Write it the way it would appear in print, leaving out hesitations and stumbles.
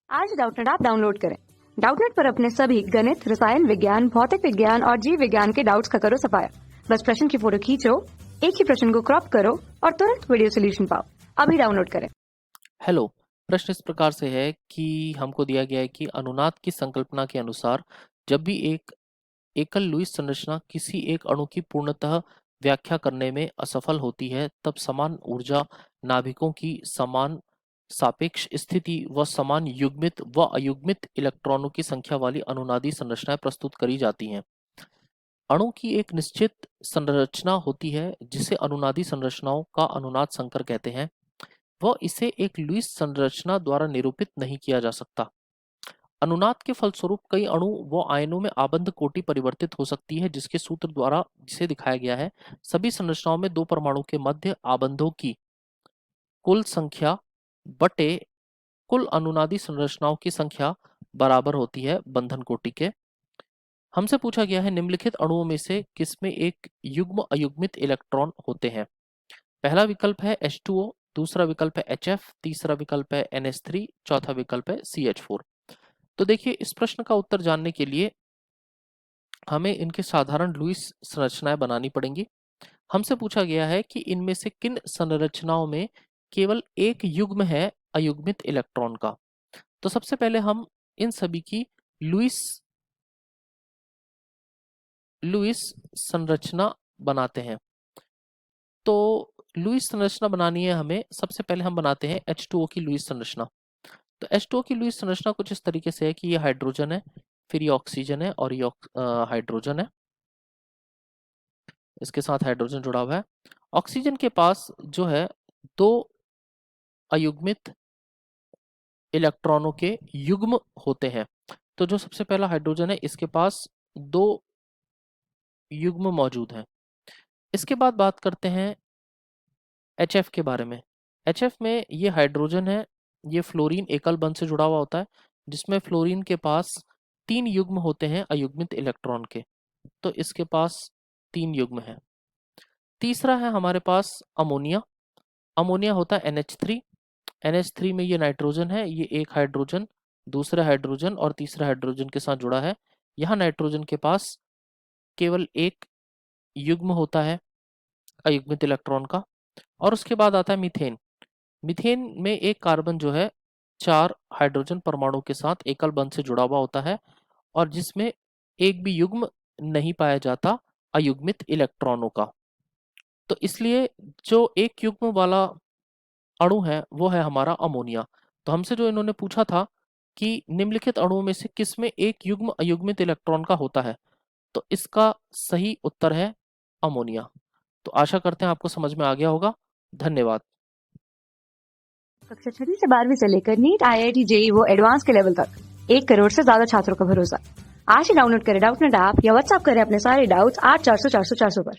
आज Doubtnut app download करें। Doubtnut पर अपने सभी गणित, रसायन विज्ञान, भौतिक विज्ञान और जीव विज्ञान के डाउट्स का करो सफाया। बस प्रश्न की फोटो खींचो, एक ही प्रश्न को क्रॉप करो और तुरंत वीडियो सोल्यूशन पाओ। अभी डाउनलोड करें। हेलो। प्रश्न इस प्रकार से है कि हमको दिया गया है कि अनुनाद की संकल्पना के अनुसार जब भी एक एकल लुईस संरचना किसी एक अणु की पूर्णतः व्याख्या करने में असफल होती है, तब समान ऊर्जा नाभिकों की समान सापेक्ष स्थिति व समान युग्मित व अयुग्मित इलेक्ट्रॉनों की संख्या वाली अनुनादी संरचनाएं प्रस्तुत करी जाती हैं। अणु की एक निश्चित संरचना होती है जिसे अनुनादी संरचनाओं का अनुनाद संकर कहते हैं। वह इसे एक लुईस संरचना द्वारा निरूपित नहीं किया जा सकता। अनुनाद के फलस्वरूप कई अणु व आयनों में आबंध कोटि परिवर्तित हो सकती है, जिसके सूत्र द्वारा जिसे दिखाया गया है। सभी संरचनाओं में दो परमाणु के मध्य आबंधों की कुल संख्या बटे कुल अनुनादी संरचनाओं की संख्या बराबर होती है बंधन कोटि के। हमसे पूछा गया है निम्नलिखित अणुओं में से किसमें एक युग्म अयुग्मित इलेक्ट्रॉन होते हैं। पहला विकल्प है H2O, दूसरा विकल्प है HF, तीसरा विकल्प है NH3, चौथा विकल्प है CH4। तो देखिए, इस प्रश्न का उत्तर जानने के लिए हमें इनके साधारण लुईस संरचनाएं बनानी पड़ेंगी। हमसे पूछा गया है कि इनमें से किन संरचनाओं में केवल एक युग्म है अयुग्मित इलेक्ट्रॉन का। तो सबसे पहले हम इन सभी की लुईस संरचना बनाते हैं। तो लुईस संरचना बनानी है हमें। सबसे पहले हम बनाते हैं H2O की लुईस संरचना। तो H2O की लुईस संरचना कुछ इस तरीके से है कि ये हाइड्रोजन है, फिर ये ऑक्सीजन है और ये हाइड्रोजन है। इसके साथ हाइड्रोजन जुड़ा हुआ है। ऑक्सीजन के पास जो है दो अयुग्मित इलेक्ट्रॉनों के युग्म होते हैं। तो जो सबसे पहला हाइड्रोजन है, इसके पास दो युग्म मौजूद हैं। इसके बाद बात करते हैं HF के बारे में। HF में ये हाइड्रोजन है, ये फ्लोरीन एकल बंध से जुड़ा हुआ होता है, जिसमें फ्लोरीन के पास 3 युग्म होते हैं अयुग्मित इलेक्ट्रॉन के। तो इसके पास 3 युग्म हैं। तीसरा है हमारे पास अमोनिया। अमोनिया होता है NH3। NH3 में ये नाइट्रोजन है, ये एक हाइड्रोजन दूसरे हाइड्रोजन और तीसरे हाइड्रोजन के साथ जुड़ा है। यहाँ नाइट्रोजन के पास केवल एक युग्म होता है अयुग्मित इलेक्ट्रॉन का। और उसके बाद आता है मीथेन। मीथेन में एक कार्बन जो है 4 हाइड्रोजन परमाणु के साथ एकल बंध से जुड़ा हुआ होता है और जिसमें एक भी युग्म नहीं पाया जाता अयुग्मित इलेक्ट्रॉनों का। तो इसलिए जो एक युग्म वाला अणु है वो है हमारा अमोनिया। तो हमसे जो इन्होंने पूछा था कि निम्नलिखित अणुओं में से किसमें एक युग्म अयुग्मित इलेक्ट्रॉन का होता है, तो इसका सही उत्तर है अमोनिया। तो आशा करते हैं आपको समझ में आ गया होगा। धन्यवाद। कक्षा 6 से 12वीं से लेकर नीट, IIT, JEE वो एडवांस के लेवल तक 1 करोड़ से ज्यादा छात्रों का भरोसा। आज ही डाउनलोड करें डाउटनेट ऐप या व्हाट्सएप करें अपने सारे डाउट्स 8400 400 400 पर।